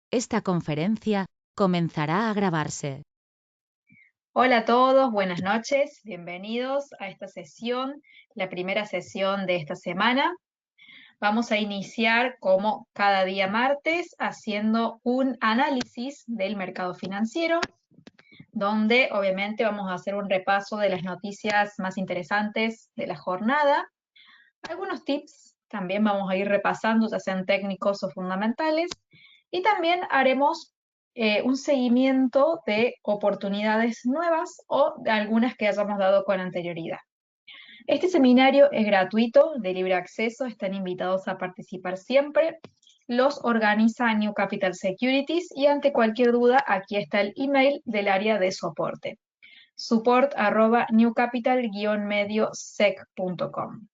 Esta conferencia comenzará a grabarse. Hola a todos, buenas noches, bienvenidos a esta sesión, la primera sesión de esta semana. Vamos a iniciar como cada día martes haciendo un análisis del mercado financiero, donde obviamente vamos a hacer un repaso de las noticias más interesantes de la jornada. Algunos tips también vamos a ir repasando, ya sean técnicos o fundamentales, y también haremos un seguimiento de oportunidades nuevas o de algunas que hayamos dado con anterioridad. Este seminario es gratuito, de libre acceso, están invitados a participar siempre. Los organiza New Capital Securities y ante cualquier duda aquí está el email del área de soporte, support@newcapital-mediosec.com.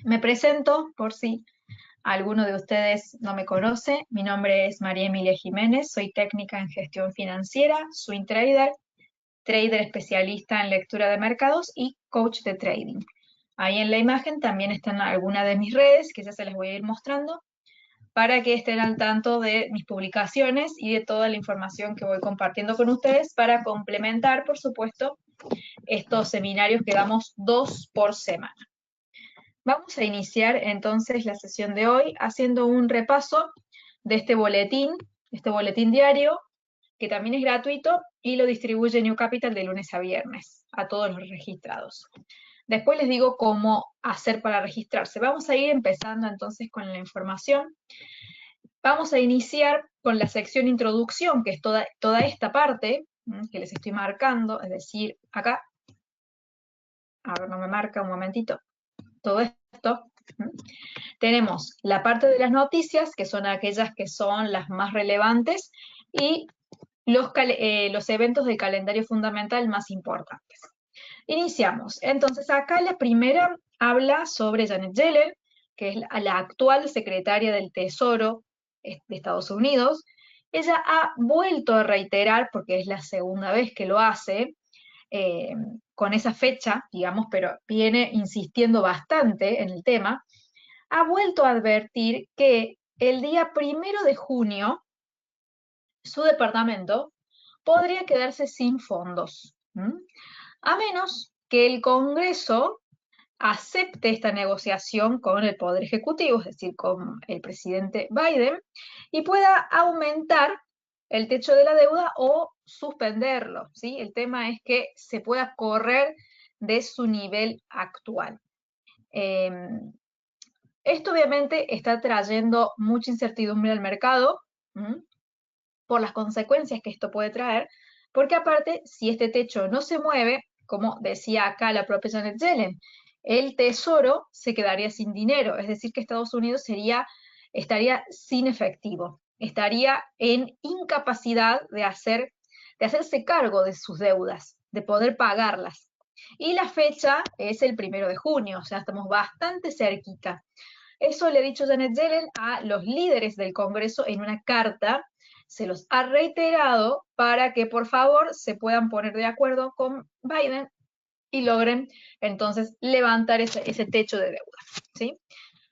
Me presento por si alguno de ustedes no me conoce. Mi nombre es María Emilia Jiménez, soy técnica en gestión financiera, swing trader, trader especialista en lectura de mercados y coach de trading. Ahí en la imagen también están algunas de mis redes, que ya se las voy a ir mostrando, para que estén al tanto de mis publicaciones y de toda la información que voy compartiendo con ustedes para complementar, por supuesto, estos seminarios que damos 2 por semana. Vamos a iniciar entonces la sesión de hoy haciendo un repaso de este boletín diario, que también es gratuito y lo distribuye New Capital de lunes a viernes a todos los registrados. Después les digo cómo hacer para registrarse. Vamos a ir empezando entonces con la información. Vamos a iniciar con la sección introducción, que es toda esta parte que les estoy marcando, es decir, acá, a ver, no me marca un momentito, todo esto. Tenemos la parte de las noticias, que son aquellas que son las más relevantes, y los eventos del calendario fundamental más importantes. Iniciamos. Entonces, acá la primera habla sobre Janet Yellen, que es la actual secretaria del Tesoro de Estados Unidos. Ella ha vuelto a reiterar, porque es la segunda vez que lo hace, con esa fecha, digamos, pero viene insistiendo bastante en el tema, ha vuelto a advertir que el día 1 de junio su departamento podría quedarse sin fondos, a menos que el Congreso acepte esta negociación con el Poder Ejecutivo, es decir, con el presidente Biden, y pueda aumentar el techo de la deuda o suspenderlo, ¿sí? El tema es que se pueda correr de su nivel actual. Esto obviamente está trayendo mucha incertidumbre al mercado, por las consecuencias que esto puede traer, porque aparte, si este techo no se mueve, como decía acá la propia Janet Yellen, el Tesoro se quedaría sin dinero, es decir, que Estados Unidos estaría sin efectivo, estaría en incapacidad de hacerse cargo de sus deudas, de poder pagarlas. Y la fecha es el 1 de junio, o sea, estamos bastante cerquita. Eso le ha dicho Janet Yellen a los líderes del Congreso en una carta, se los ha reiterado para que por favor se puedan poner de acuerdo con Biden y logren entonces levantar ese techo de deuda, ¿sí?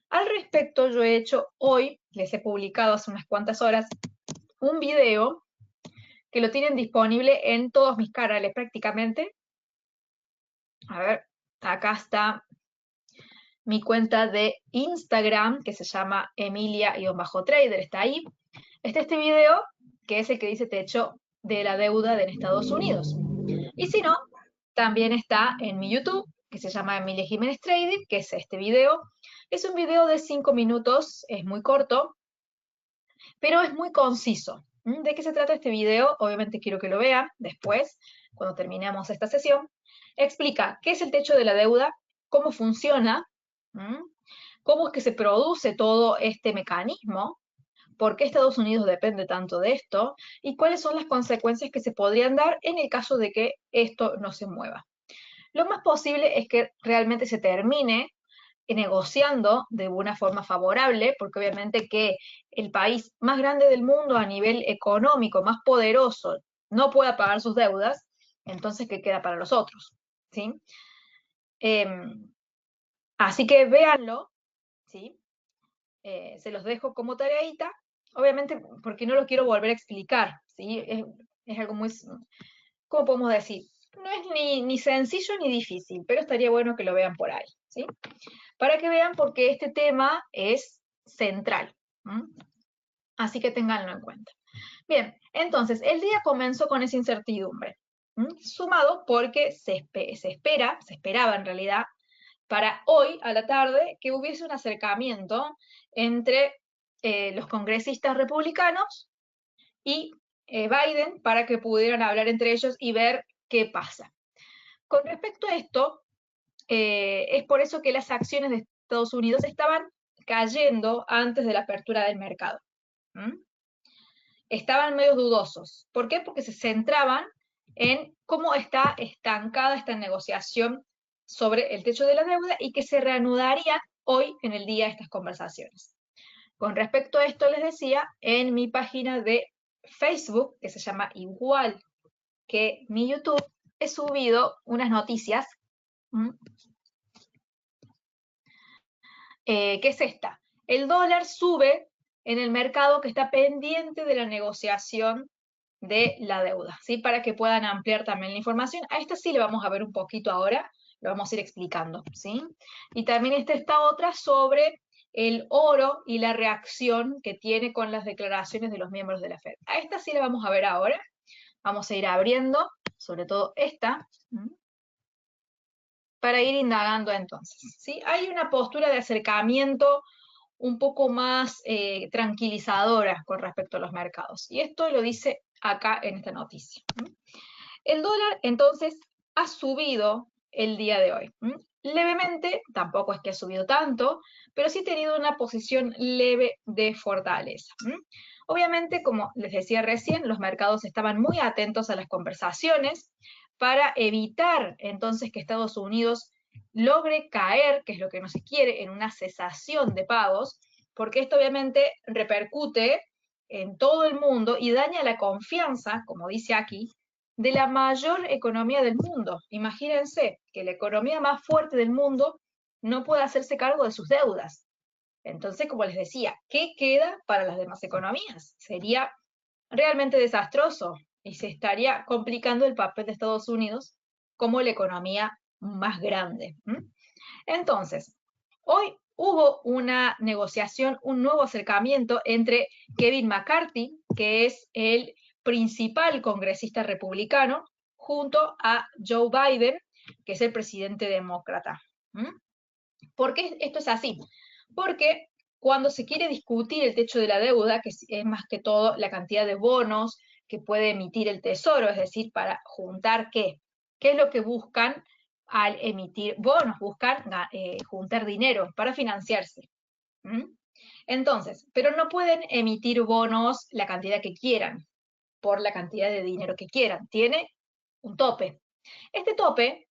Al respecto, yo he hecho hoy, les he publicado hace unas cuantas horas, un video que lo tienen disponible en todos mis canales prácticamente. A ver, acá está mi cuenta de Instagram, que se llama Emilia-Trader, está ahí. Está este video, que es el que dice techo de la deuda en Estados Unidos. Y si no, también está en mi YouTube, que se llama Emilia Jiménez Trading, que es este video. Es un video de 5 minutos, es muy corto, pero es muy conciso. ¿De qué se trata este video? Obviamente quiero que lo vean después, cuando terminemos esta sesión. Explica qué es el techo de la deuda, cómo funciona, cómo es que se produce todo este mecanismo, por qué Estados Unidos depende tanto de esto y cuáles son las consecuencias que se podrían dar en el caso de que esto no se mueva. Lo más posible es que realmente se termine negociando de una forma favorable, porque obviamente que el país más grande del mundo a nivel económico, más poderoso, no pueda pagar sus deudas, entonces ¿qué queda para los otros? ¿Sí? Así que véanlo, ¿sí? Se los dejo como tareita obviamente porque no lo quiero volver a explicar, ¿sí? Es algo muy, ¿cómo podemos decir? No es ni sencillo ni difícil, pero estaría bueno que lo vean por ahí, ¿sí? Para que vean porque este tema es central. ¿M? Así que ténganlo en cuenta. Bien, entonces, el día comenzó con esa incertidumbre, sumado porque se esperaba en realidad, para hoy a la tarde, que hubiese un acercamiento entre los congresistas republicanos y Biden para que pudieran hablar entre ellos y ver qué pasa. Con respecto a esto, es por eso que las acciones de Estados Unidos estaban cayendo antes de la apertura del mercado. Estaban medio dudosos. ¿Por qué? Porque se centraban en cómo está estancada esta negociación sobre el techo de la deuda y que se reanudarían hoy en el día estas conversaciones. Con respecto a esto, les decía, en mi página de Facebook, que se llama igual que mi YouTube, he subido unas noticias. ¿Qué es esta? El dólar sube en el mercado que está pendiente de la negociación de la deuda, ¿sí? Para que puedan ampliar también la información. A esta sí le vamos a ver un poquito ahora, lo vamos a ir explicando, ¿sí? Y también está esta otra sobre el oro y la reacción que tiene con las declaraciones de los miembros de la Fed. A esta sí la vamos a ver ahora. Vamos a ir abriendo, sobre todo esta, para ir indagando entonces, ¿sí? Hay una postura de acercamiento un poco más tranquilizadora con respecto a los mercados. Y esto lo dice acá en esta noticia. El dólar, entonces, ha subido el día de hoy. Levemente, tampoco es que ha subido tanto, pero sí ha tenido una posición leve de fortaleza. Obviamente, como les decía recién, los mercados estaban muy atentos a las conversaciones para evitar entonces que Estados Unidos logre caer, que es lo que no se quiere, en una cesación de pagos, porque esto obviamente repercute en todo el mundo y daña la confianza, como dice aquí, de la mayor economía del mundo. Imagínense que la economía más fuerte del mundo no puede hacerse cargo de sus deudas. Entonces, como les decía, ¿qué queda para las demás economías? Sería realmente desastroso y se estaría complicando el papel de Estados Unidos como la economía más grande. Entonces, hoy hubo una negociación, un nuevo acercamiento entre Kevin McCarthy, que es el principal congresista republicano, junto a Joe Biden, que es el presidente demócrata. ¿Por qué esto es así? Porque cuando se quiere discutir el techo de la deuda, que es más que todo la cantidad de bonos que puede emitir el Tesoro, es decir, para juntar ¿qué? ¿Qué es lo que buscan al emitir bonos? Buscan juntar dinero para financiarse. Entonces, pero no pueden emitir bonos la cantidad que quieran, por la cantidad de dinero que quieran. Tiene un tope. Este tope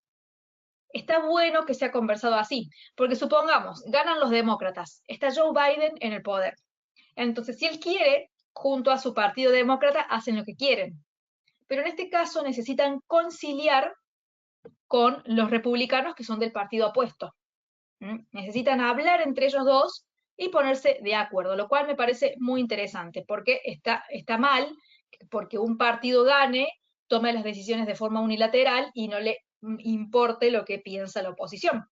está bueno que se ha conversado así, porque supongamos, ganan los demócratas, está Joe Biden en el poder. Entonces, si él quiere, junto a su partido demócrata, hacen lo que quieren. Pero en este caso necesitan conciliar con los republicanos que son del partido opuesto. Necesitan hablar entre ellos dos y ponerse de acuerdo, lo cual me parece muy interesante, porque está mal porque un partido gane, tome las decisiones de forma unilateral y no le importe lo que piensa la oposición.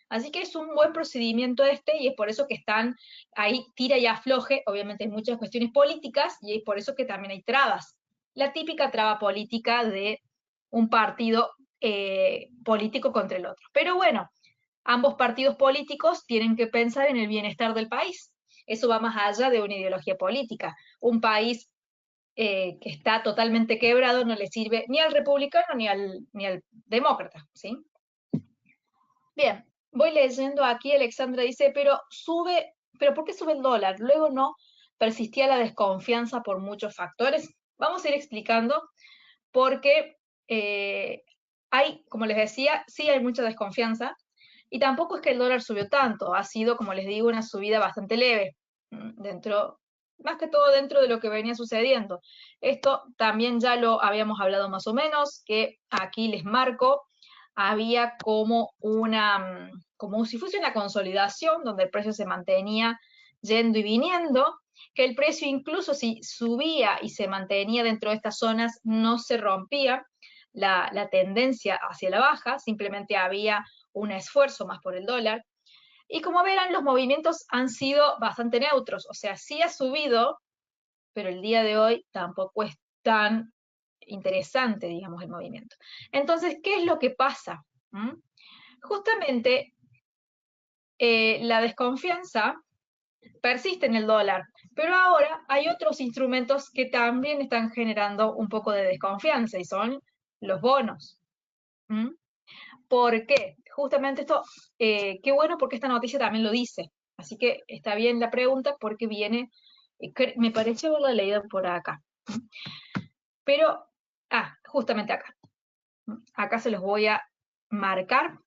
Así que es un buen procedimiento este y es por eso que están ahí tira y afloje. Obviamente hay muchas cuestiones políticas y es por eso que también hay trabas. La típica traba política de un partido político contra el otro. Pero bueno, ambos partidos políticos tienen que pensar en el bienestar del país. Eso va más allá de una ideología política. Un país que está totalmente quebrado no le sirve ni al republicano ni al demócrata, ¿sí? Bien, voy leyendo aquí, Alexandra dice, pero ¿por qué sube el dólar? Luego no persistía la desconfianza por muchos factores. Vamos a ir explicando porque hay, como les decía, sí hay mucha desconfianza y tampoco es que el dólar subió tanto, ha sido, como les digo, una subida bastante leve, más que todo dentro de lo que venía sucediendo. Esto también ya lo habíamos hablado más o menos, que aquí les marco, había como como si fuese una consolidación donde el precio se mantenía yendo y viniendo, que el precio incluso si subía y se mantenía dentro de estas zonas, no se rompía la tendencia hacia la baja, simplemente había un esfuerzo más por el dólar. Y como verán, los movimientos han sido bastante neutros, o sea, sí ha subido, pero el día de hoy tampoco es tan interesante, digamos, el movimiento. Entonces, ¿qué es lo que pasa? Justamente la desconfianza persiste en el dólar, pero ahora hay otros instrumentos que también están generando un poco de desconfianza y son los bonos. ¿Por qué? Justamente esto, qué bueno porque esta noticia también lo dice. Así que está bien la pregunta porque viene, me pareció haberla leído por acá. Pero, justamente acá. Acá se los voy a marcar,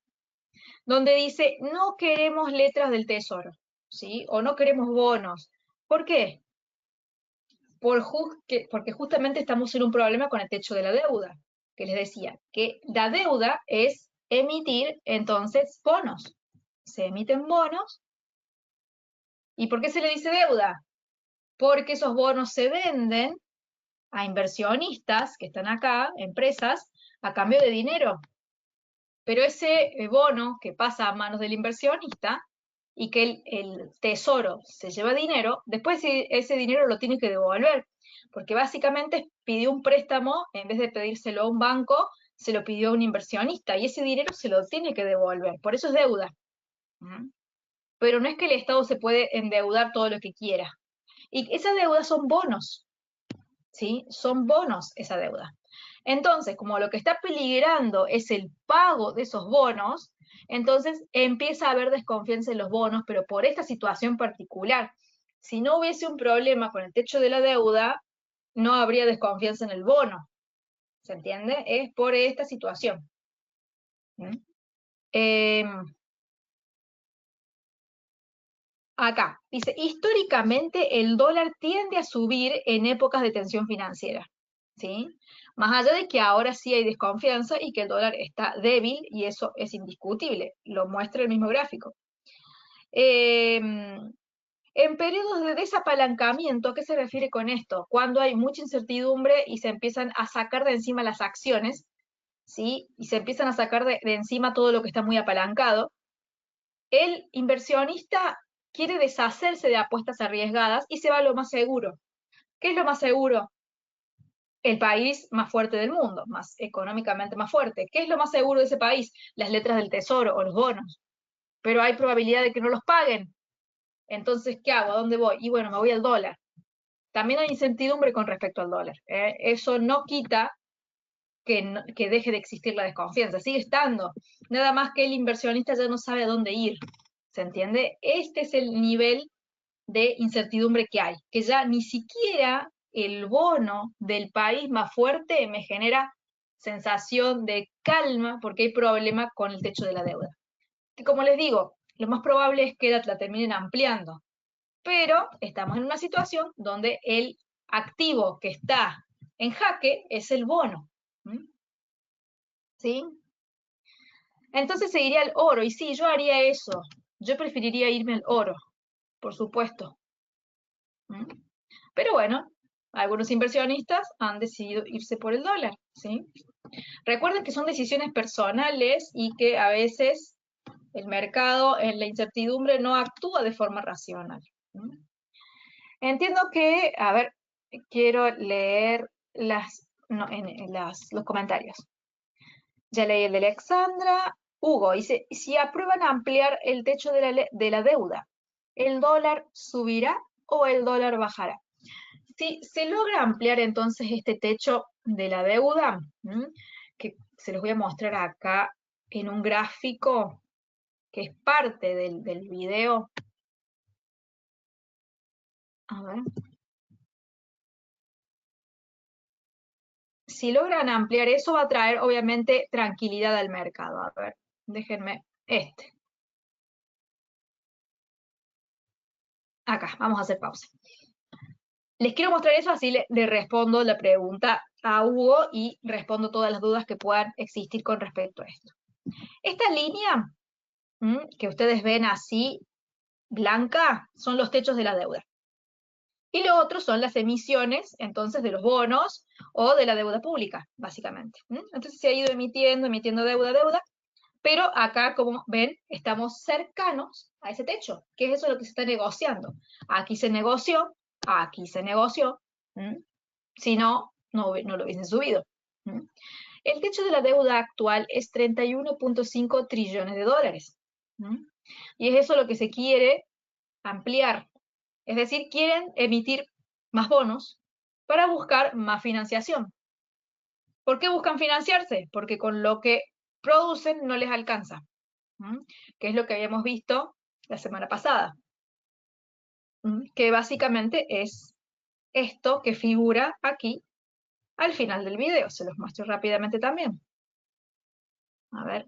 donde dice, no queremos letras del tesoro, ¿sí? O no queremos bonos. ¿Por qué? Porque justamente estamos en un problema con el techo de la deuda, que les decía, que la deuda es emitir entonces bonos. Se emiten bonos. ¿Y por qué se le dice deuda? Porque esos bonos se venden a inversionistas que están acá, empresas, a cambio de dinero. Pero ese bono que pasa a manos del inversionista y que el tesoro se lleva dinero, después ese dinero lo tiene que devolver, porque básicamente pidió un préstamo, en vez de pedírselo a un banco, se lo pidió a un inversionista y ese dinero se lo tiene que devolver, por eso es deuda. Pero no es que el Estado se puede endeudar todo lo que quiera. Y esas deudas son bonos, ¿sí? Son bonos esa deuda. Entonces, como lo que está peligrando es el pago de esos bonos, entonces empieza a haber desconfianza en los bonos, pero por esta situación particular. Si no hubiese un problema con el techo de la deuda, no habría desconfianza en el bono. ¿Se entiende? Es por esta situación. Acá, dice, históricamente el dólar tiende a subir en épocas de tensión financiera, ¿sí? Más allá de que ahora sí hay desconfianza y que el dólar está débil, y eso es indiscutible, lo muestra el mismo gráfico. En periodos de desapalancamiento, ¿a qué se refiere con esto? Cuando hay mucha incertidumbre y se empiezan a sacar de encima las acciones, ¿sí? Y se empiezan a sacar de encima todo lo que está muy apalancado, el inversionista quiere deshacerse de apuestas arriesgadas y se va a lo más seguro. ¿Qué es lo más seguro? El país más fuerte del mundo, más económicamente más fuerte. ¿Qué es lo más seguro de ese país? Las letras del tesoro o los bonos. Pero hay probabilidad de que no los paguen. Entonces, ¿qué hago? ¿A dónde voy? Y bueno, me voy al dólar. También hay incertidumbre con respecto al dólar. Eso no quita que deje de existir la desconfianza. Sigue estando. Nada más que el inversionista ya no sabe a dónde ir. ¿Se entiende? Este es el nivel de incertidumbre que hay, que ya ni siquiera el bono del país más fuerte me genera sensación de calma porque hay problema con el techo de la deuda. Que como les digo, lo más probable es que la terminen ampliando, pero estamos en una situación donde el activo que está en jaque es el bono. ¿Sí? Entonces se iría al oro, y sí, yo haría eso. Yo preferiría irme al oro, por supuesto. Pero bueno, algunos inversionistas han decidido irse por el dólar, ¿sí? Recuerden que son decisiones personales y que a veces el mercado en la incertidumbre no actúa de forma racional. Entiendo que, a ver, quiero leer los comentarios. Ya leí el de Alexandra. Hugo dice, si aprueban ampliar el techo de la deuda, ¿el dólar subirá o el dólar bajará? Si se logra ampliar entonces este techo de la deuda, que se los voy a mostrar acá en un gráfico que es parte del video. A ver. Si logran ampliar eso va a traer obviamente tranquilidad al mercado. A ver, déjenme este. Acá, vamos a hacer pausa. Les quiero mostrar eso, así le respondo la pregunta a Hugo y respondo todas las dudas que puedan existir con respecto a esto. Esta línea que ustedes ven así, blanca, son los techos de la deuda. Y lo otro son las emisiones, entonces, de los bonos o de la deuda pública, básicamente. Entonces se ha ido emitiendo deuda, pero acá, como ven, estamos cercanos a ese techo, que es eso lo que se está negociando. Aquí se negoció, aquí se negoció, si no, no lo hubiesen subido. El techo de la deuda actual es 31.5 trillones de dólares. Y es eso lo que se quiere ampliar. Es decir, quieren emitir más bonos para buscar más financiación. ¿Por qué buscan financiarse? Porque con lo que producen no les alcanza, que es lo que habíamos visto la semana pasada, que básicamente es esto que figura aquí al final del video. Se los muestro rápidamente también. A ver,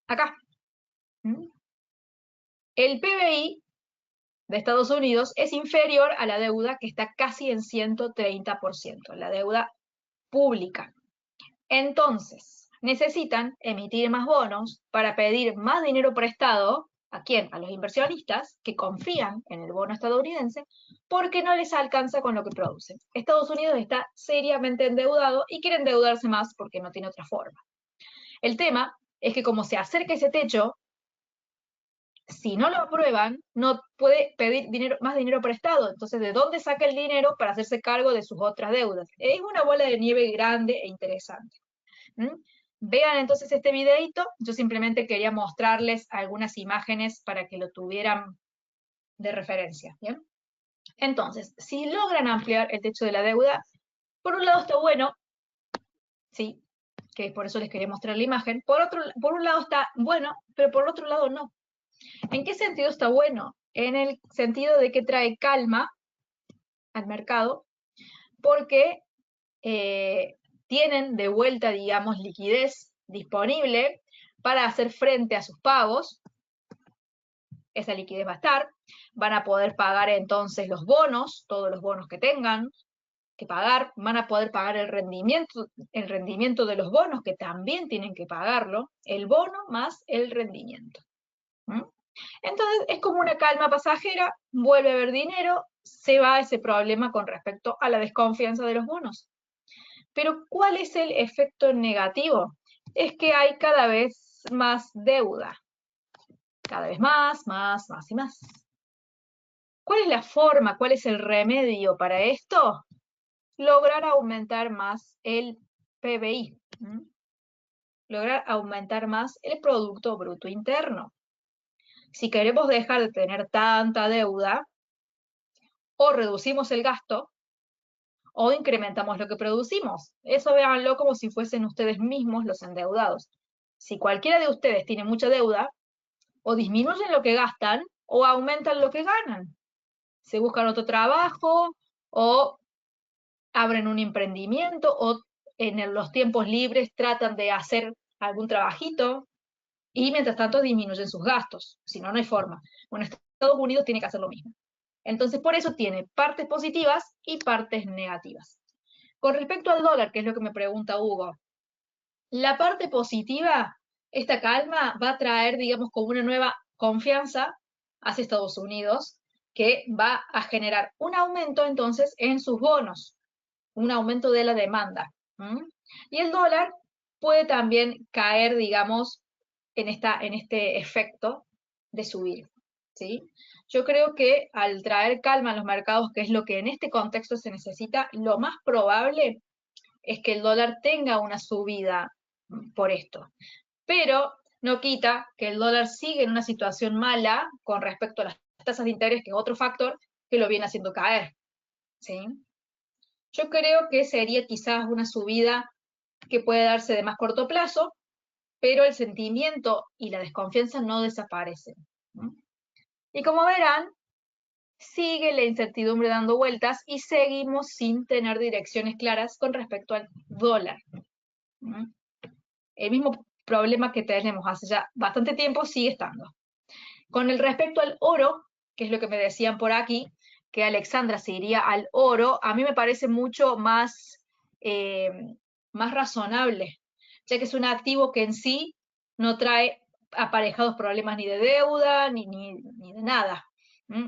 acá. El PBI de Estados Unidos es inferior a la deuda, que está casi en 130%, la deuda pública. Entonces, necesitan emitir más bonos para pedir más dinero prestado. ¿A quién? A los inversionistas que confían en el bono estadounidense porque no les alcanza con lo que producen. Estados Unidos está seriamente endeudado y quiere endeudarse más porque no tiene otra forma. El tema es que como se acerca ese techo, si no lo aprueban, no puede pedir más dinero prestado. Entonces, ¿de dónde saca el dinero para hacerse cargo de sus otras deudas? Es una bola de nieve grande e interesante. Vean entonces este videito. Yo simplemente quería mostrarles algunas imágenes para que lo tuvieran de referencia. ¿Bien? Entonces, si logran ampliar el techo de la deuda, por un lado está bueno, ¿sí? Que por eso les quería mostrar la imagen. Por un lado está bueno, pero por otro lado no. ¿En qué sentido está bueno? En el sentido de que trae calma al mercado, porque tienen de vuelta, digamos, liquidez disponible para hacer frente a sus pagos. Esa liquidez va a estar. Van a poder pagar entonces los bonos, todos los bonos que tengan que pagar. Van a poder pagar el rendimiento de los bonos, que también tienen que pagarlo. El bono más el rendimiento. Entonces es como una calma pasajera, vuelve a haber dinero, se va ese problema con respecto a la desconfianza de los bonos. Pero ¿cuál es el efecto negativo? Es que hay cada vez más deuda. Cada vez más y más. ¿Cuál es la forma, cuál es el remedio para esto? Lograr aumentar más el PBI. Lograr aumentar más el Producto Bruto Interno. Si queremos dejar de tener tanta deuda, o reducimos el gasto, o incrementamos lo que producimos. Eso véanlo como si fuesen ustedes mismos los endeudados. Si cualquiera de ustedes tiene mucha deuda, o disminuyen lo que gastan, o aumentan lo que ganan. Se buscan otro trabajo, o abren un emprendimiento, o en los tiempos libres tratan de hacer algún trabajito, y mientras tanto disminuyen sus gastos. Si no, no hay forma. Bueno, Estados Unidos tiene que hacer lo mismo. Entonces, por eso tiene partes positivas y partes negativas. Con respecto al dólar, que es lo que me pregunta Hugo, la parte positiva, esta calma va a traer, digamos, como una nueva confianza hacia Estados Unidos, que va a generar un aumento entonces en sus bonos, un aumento de la demanda. Y el dólar puede también caer, digamos, en este efecto de subir, ¿sí? Yo creo que al traer calma a los mercados, que es lo que en este contexto se necesita, lo más probable es que el dólar tenga una subida por esto. Pero no quita que el dólar sigue en una situación mala con respecto a las tasas de interés, que es otro factor que lo viene haciendo caer, ¿sí? Yo creo que sería quizás una subida que puede darse de más corto plazo, pero el sentimiento y la desconfianza no desaparecen. Y como verán, sigue la incertidumbre dando vueltas y seguimos sin tener direcciones claras con respecto al dólar. El mismo problema que tenemos hace ya bastante tiempo sigue estando. Con el respecto al oro, que es lo que me decían por aquí, que Alexandra se iría al oro, a mí me parece mucho más razonable, ya que es un activo que en sí no trae aparejados problemas ni de deuda, ni de nada.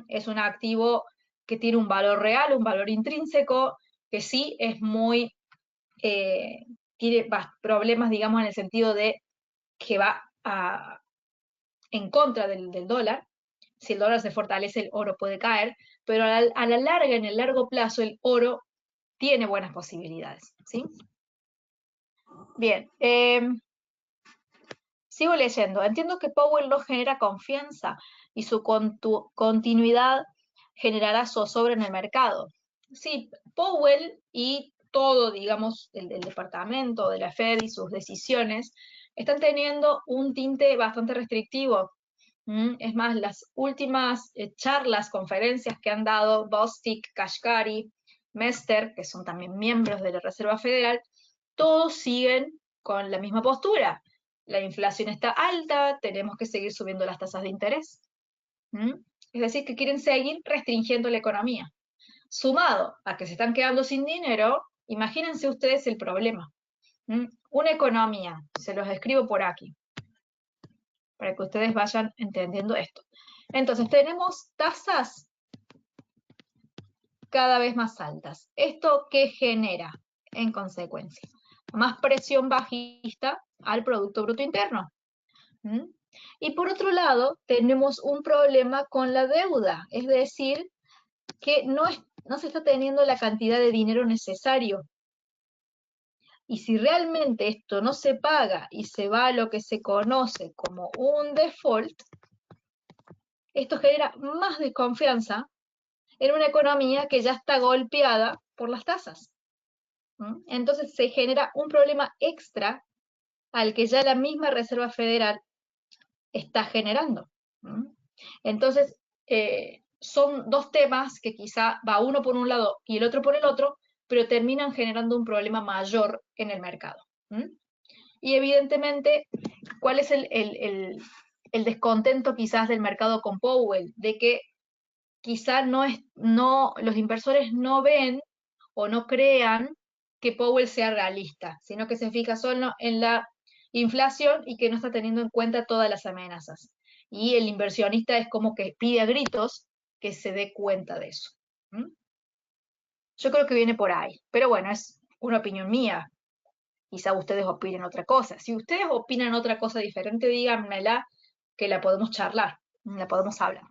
Es un activo que tiene un valor real, un valor intrínseco, que sí es muy, tiene problemas, digamos, en el sentido de que va en contra del dólar. Si el dólar se fortalece, el oro puede caer, pero a la larga, en el largo plazo, el oro tiene buenas posibilidades, ¿sí? Bien, sigo leyendo. Entiendo que Powell no genera confianza y su continuidad generará zozobra en el mercado. Sí, Powell y todo, digamos, el departamento de la Fed y sus decisiones están teniendo un tinte bastante restrictivo. Es más, las últimas charlas, conferencias que han dado Bostic, Kashkari, Mester, que son también miembros de la Reserva Federal, todos siguen con la misma postura. La inflación está alta, tenemos que seguir subiendo las tasas de interés. Es decir, que quieren seguir restringiendo la economía. Sumado a que se están quedando sin dinero, imagínense ustedes el problema. Una economía, se los escribo por aquí, para que ustedes vayan entendiendo esto. Entonces, tenemos tasas cada vez más altas. ¿Esto qué genera en consecuencia? Más presión bajista al Producto Bruto Interno. Y por otro lado, tenemos un problema con la deuda, es decir, que no se está teniendo la cantidad de dinero necesario. Y si realmente esto no se paga y se va a lo que se conoce como un default, esto genera más desconfianza en una economía que ya está golpeada por las tasas. Entonces se genera un problema extra al que ya la misma Reserva Federal está generando. Entonces, son dos temas que quizá va uno por un lado y el otro por el otro, pero terminan generando un problema mayor en el mercado. Y evidentemente, ¿cuál es el descontento quizás del mercado con Powell? De que quizá los inversores no ven o no crean que Powell sea realista, sino que se fija solo en la inflación y que no está teniendo en cuenta todas las amenazas. Y el inversionista es como que pide a gritos que se dé cuenta de eso. Yo creo que viene por ahí, pero bueno, es una opinión mía. Quizá ustedes opinen otra cosa. Si ustedes opinan otra cosa diferente, díganmela, que la podemos charlar, la podemos hablar.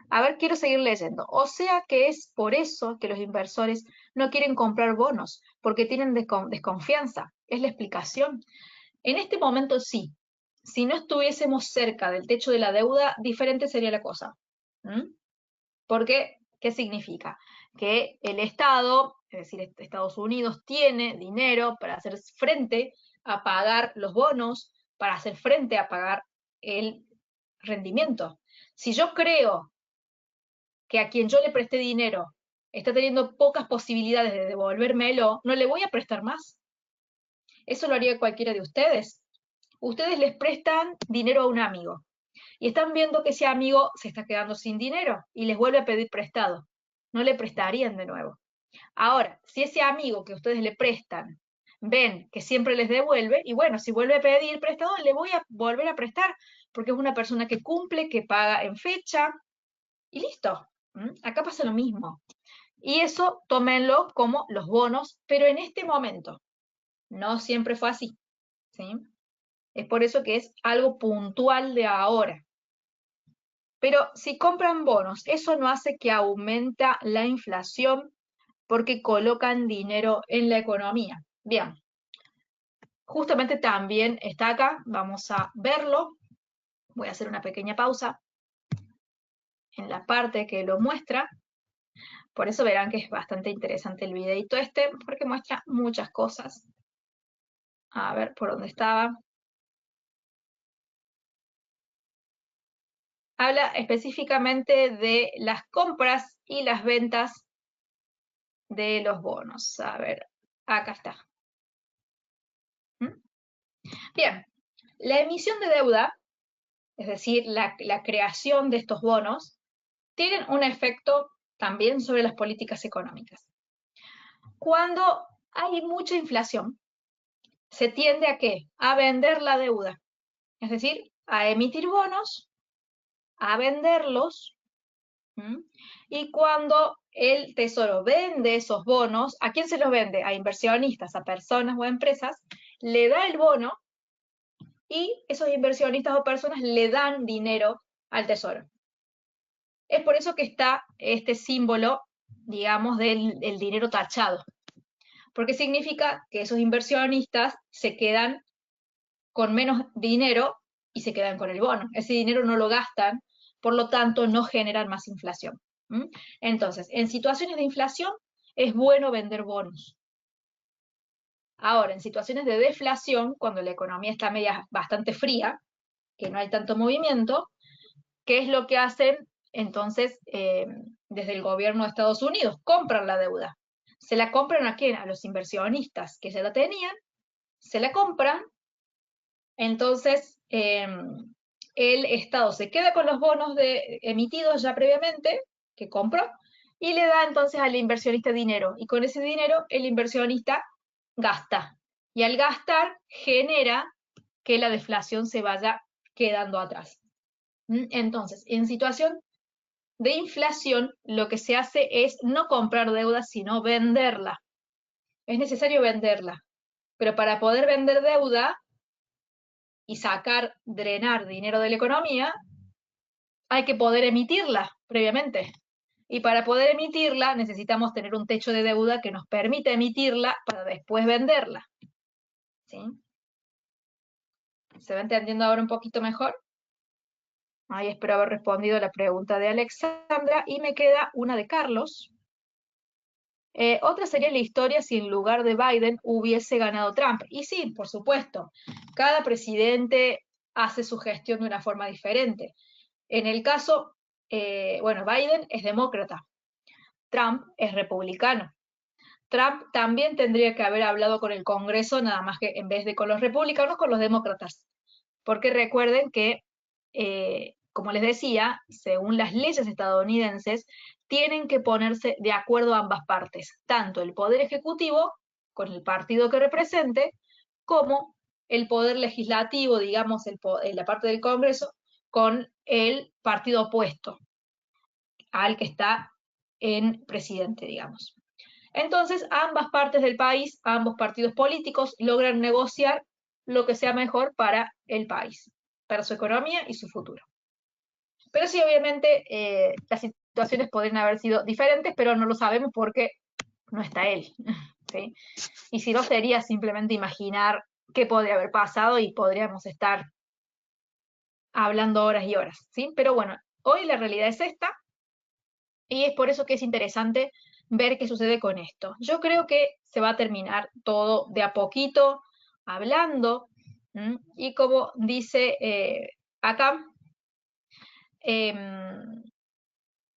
A ver, quiero seguir leyendo. O sea que es por eso que los inversores no quieren comprar bonos, porque tienen desconfianza. Es la explicación. En este momento sí. Si no estuviésemos cerca del techo de la deuda, diferente sería la cosa. Porque, ¿qué significa? Que el Estado, es decir, Estados Unidos, tiene dinero para hacer frente a pagar los bonos, para hacer frente a pagar el rendimiento. Si yo creo que a quien yo le presté dinero está teniendo pocas posibilidades de devolvérmelo, no le voy a prestar más. Eso lo haría cualquiera de ustedes. Ustedes les prestan dinero a un amigo y están viendo que ese amigo se está quedando sin dinero y les vuelve a pedir prestado. No le prestarían de nuevo. Ahora, si ese amigo que ustedes le prestan ven que siempre les devuelve, y bueno, si vuelve a pedir prestado, le voy a volver a prestar, porque es una persona que cumple, que paga en fecha, y listo. Acá pasa lo mismo. Y eso tómenlo como los bonos, pero en este momento. No siempre fue así. ¿Sí? Es por eso que es algo puntual de ahora. Pero si compran bonos, eso no hace que aumenta la inflación porque colocan dinero en la economía. Bien, justamente también está acá, vamos a verlo. Voy a hacer una pequeña pausa en la parte que lo muestra. Por eso verán que es bastante interesante el videito este, porque muestra muchas cosas. A ver, ¿por dónde estaba? Habla específicamente de las compras y las ventas de los bonos. A ver, acá está. Bien, la emisión de deuda, es decir, la creación de estos bonos, tienen un efecto también sobre las políticas económicas. Cuando hay mucha inflación, se tiende a ¿qué? A vender la deuda, es decir, a emitir bonos, a venderlos ¿Mm? Y cuando el Tesoro vende esos bonos, ¿a quién se los vende? A inversionistas, a personas o a empresas, le da el bono y esos inversionistas o personas le dan dinero al Tesoro. Es por eso que está este símbolo, digamos, del dinero tachado, porque significa que esos inversionistas se quedan con menos dinero y se quedan con el bono. Ese dinero no lo gastan, por lo tanto no generan más inflación. ¿Mm? Entonces, en situaciones de inflación es bueno vender bonos. Ahora, en situaciones de deflación, cuando la economía está media bastante fría, que no hay tanto movimiento, ¿qué es lo que hacen entonces desde el gobierno de Estados Unidos? Compran la deuda. ¿Se la compran a quién? A los inversionistas que ya la tenían, se la compran, entonces el Estado se queda con los bonos emitidos ya previamente, que compró, y le da entonces al inversionista dinero. Y con ese dinero el inversionista gasta. Y al gastar genera que la deflación se vaya quedando atrás. Entonces, en situación de inflación, lo que se hace es no comprar deuda, sino venderla. Es necesario venderla. Pero para poder vender deuda y drenar dinero de la economía, hay que poder emitirla previamente. Y para poder emitirla necesitamos tener un techo de deuda que nos permita emitirla para después venderla. ¿Sí? ¿Se va entendiendo ahora un poquito mejor? Ahí espero haber respondido la pregunta de Alexandra y me queda una de Carlos. Otra sería la historia si en lugar de Biden hubiese ganado Trump. Y sí, por supuesto, cada presidente hace su gestión de una forma diferente. En el caso, bueno, Biden es demócrata, Trump es republicano. Trump también tendría que haber hablado con el Congreso, nada más que en vez de con los republicanos, con los demócratas. Porque recuerden que, como les decía, según las leyes estadounidenses, tienen que ponerse de acuerdo ambas partes, tanto el Poder Ejecutivo, con el partido que represente, como el Poder Legislativo, digamos, la parte del Congreso, con el partido opuesto al que está en presidente, digamos. Entonces, ambas partes del país, ambos partidos políticos, logran negociar lo que sea mejor para el país, para su economía y su futuro. Pero sí, obviamente, las situaciones podrían haber sido diferentes, pero no lo sabemos porque no está él. ¿Sí? Y si no, sería simplemente imaginar qué podría haber pasado y podríamos estar hablando horas y horas. ¿Sí? Pero bueno, hoy la realidad es esta y es por eso que es interesante ver qué sucede con esto. Yo creo que se va a terminar todo de a poquito hablando y como dice acá,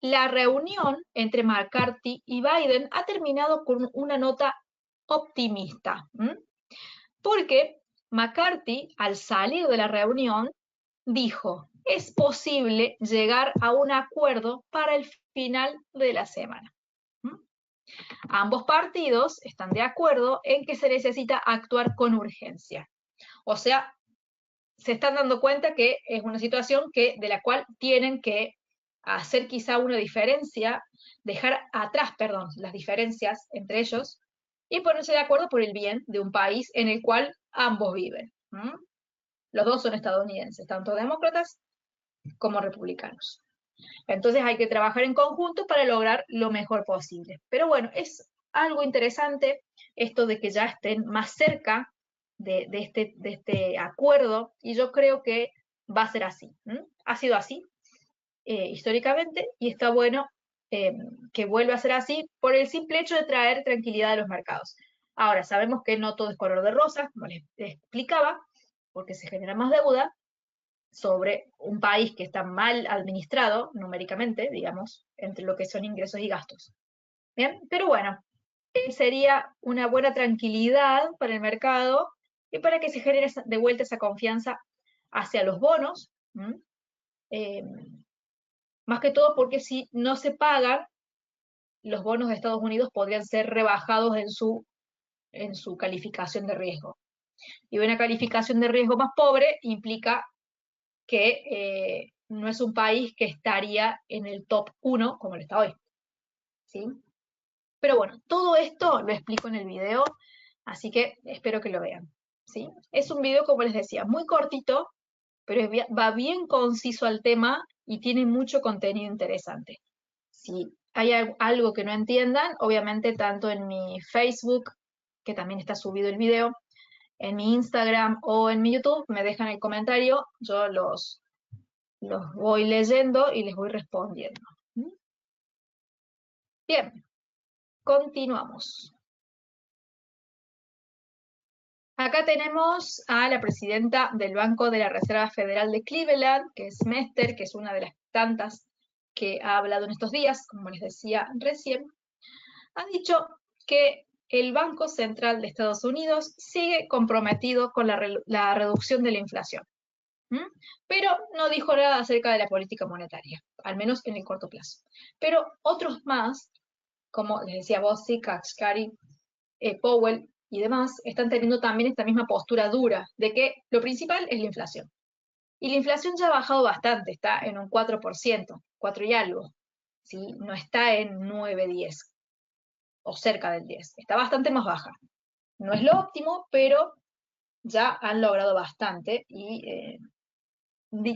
la reunión entre McCarthy y Biden ha terminado con una nota optimista, porque McCarthy, al salir de la reunión, dijo, es posible llegar a un acuerdo para el final de la semana. Ambos partidos están de acuerdo en que se necesita actuar con urgencia. O sea, se están dando cuenta que es una situación de la cual tienen que hacer quizá una diferencia, dejar atrás, perdón, las diferencias entre ellos y ponerse de acuerdo por el bien de un país en el cual ambos viven. Los dos son estadounidenses, tanto demócratas como republicanos. Entonces hay que trabajar en conjunto para lograr lo mejor posible. Pero bueno, es algo interesante esto de que ya estén más cerca de este acuerdo y yo creo que va a ser así. Ha sido así históricamente y está bueno que vuelva a ser así por el simple hecho de traer tranquilidad a los mercados. Ahora, sabemos que no todo es color de rosa, como les explicaba, porque se genera más deuda, sobre un país que está mal administrado numéricamente, digamos, entre lo que son ingresos y gastos. Bien, pero bueno, sería una buena tranquilidad para el mercado y para que se genere de vuelta esa confianza hacia los bonos, más que todo porque si no se pagan, los bonos de Estados Unidos podrían ser rebajados en su calificación de riesgo. Y una calificación de riesgo más pobre implica que no es un país que estaría en el top 1 como lo está hoy, ¿sí? Pero bueno, todo esto lo explico en el video, así que espero que lo vean, ¿sí? Es un video, como les decía, muy cortito, pero va bien conciso al tema y tiene mucho contenido interesante. Si hay algo que no entiendan, obviamente tanto en mi Facebook, que también está subido el video, en mi Instagram o en mi YouTube, me dejan el comentario, yo los voy leyendo y les voy respondiendo. Bien, continuamos. Acá tenemos a la presidenta del Banco de la Reserva Federal de Cleveland, que es Mester, que es una de las tantas que ha hablado en estos días, como les decía recién. Ha dicho que el Banco Central de Estados Unidos sigue comprometido con la reducción de la inflación. Pero no dijo nada acerca de la política monetaria, al menos en el corto plazo. Pero otros más, como les decía Bostic, Kashkari, Powell y demás, están teniendo también esta misma postura dura de que lo principal es la inflación. Y la inflación ya ha bajado bastante, está en un 4%, 4 y algo. ¿Sí? No está en 9, 10 o cerca del 10, está bastante más baja. No es lo óptimo, pero ya han logrado bastante y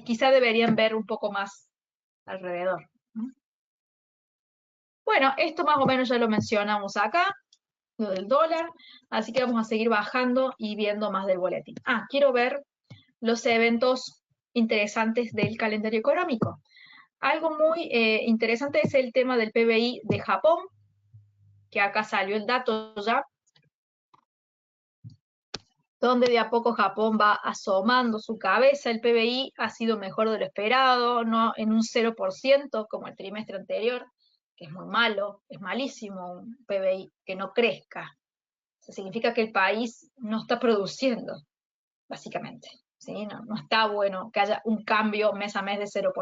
quizá deberían ver un poco más alrededor. Bueno, esto más o menos ya lo mencionamos acá, lo del dólar, así que vamos a seguir bajando y viendo más del boletín. Quiero ver los eventos interesantes del calendario económico. Algo muy interesante es el tema del PBI de Japón, que acá salió el dato ya, donde de a poco Japón va asomando su cabeza. El PBI ha sido mejor de lo esperado, no en un 0% como el trimestre anterior, que es muy malo, es malísimo un PBI que no crezca. Eso significa que el país no está produciendo, básicamente. ¿Sí? No está bueno que haya un cambio mes a mes de 0%.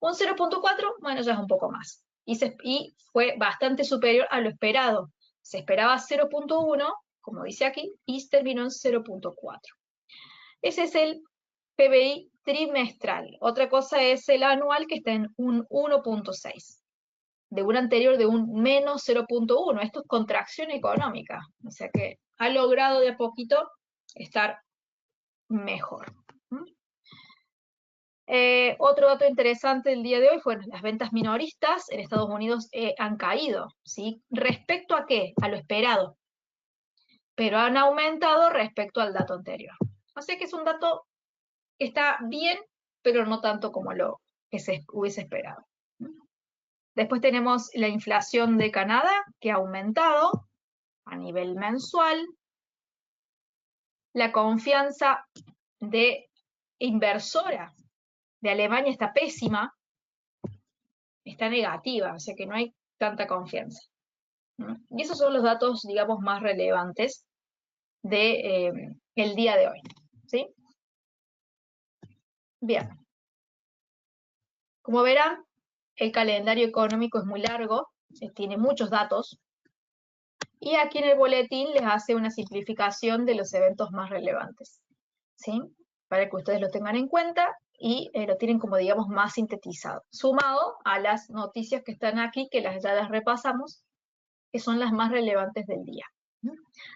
Un 0.4, bueno, ya es un poco más. Y fue bastante superior a lo esperado. Se esperaba 0.1, como dice aquí, y terminó en 0.4. Ese es el PBI trimestral. Otra cosa es el anual, que está en un 1.6. De un anterior de un menos 0.1. Esto es contracción económica. O sea que ha logrado de a poquito estar mejor. Otro dato interesante del día de hoy fue las ventas minoristas en Estados Unidos han caído, ¿sí? ¿Respecto a qué? A lo esperado. Pero han aumentado respecto al dato anterior. O sea que es un dato que está bien, pero no tanto como lo que se hubiese esperado. Después tenemos la inflación de Canadá, que ha aumentado a nivel mensual. La confianza de inversora de Alemania está pésima, está negativa, o sea que no hay tanta confianza. Y esos son los datos, digamos, más relevantes de el día de hoy. ¿Sí? Bien. Como verán, el calendario económico es muy largo, tiene muchos datos, y aquí en el boletín les hace una simplificación de los eventos más relevantes, ¿sí? Para que ustedes lo tengan en cuenta y lo tienen como, digamos, más sintetizado, sumado a las noticias que están aquí, que ya las repasamos, que son las más relevantes del día.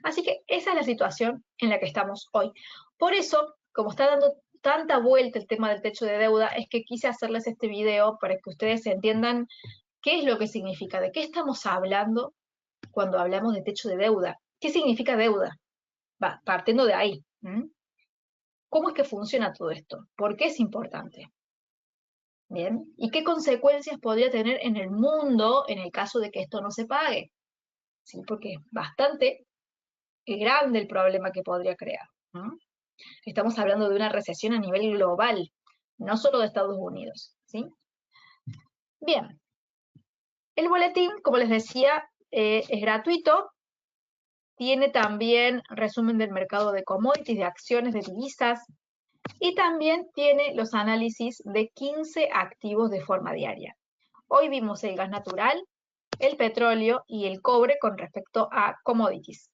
Así que esa es la situación en la que estamos hoy. Por eso, como está dando tanta vuelta el tema del techo de deuda, es que quise hacerles este video para que ustedes entiendan qué es lo que significa, de qué estamos hablando cuando hablamos de techo de deuda. ¿Qué significa deuda? Partiendo de ahí. ¿Cómo es que funciona todo esto? ¿Por qué es importante? Bien. ¿Y qué consecuencias podría tener en el mundo en el caso de que esto no se pague? ¿Sí? Porque es bastante grande el problema que podría crear. Estamos hablando de una recesión a nivel global, no solo de Estados Unidos. ¿Sí? Bien. El boletín, como les decía, es gratuito. Tiene también resumen del mercado de commodities, de acciones, de divisas, y también tiene los análisis de 15 activos de forma diaria. Hoy vimos el gas natural, el petróleo y el cobre con respecto a commodities.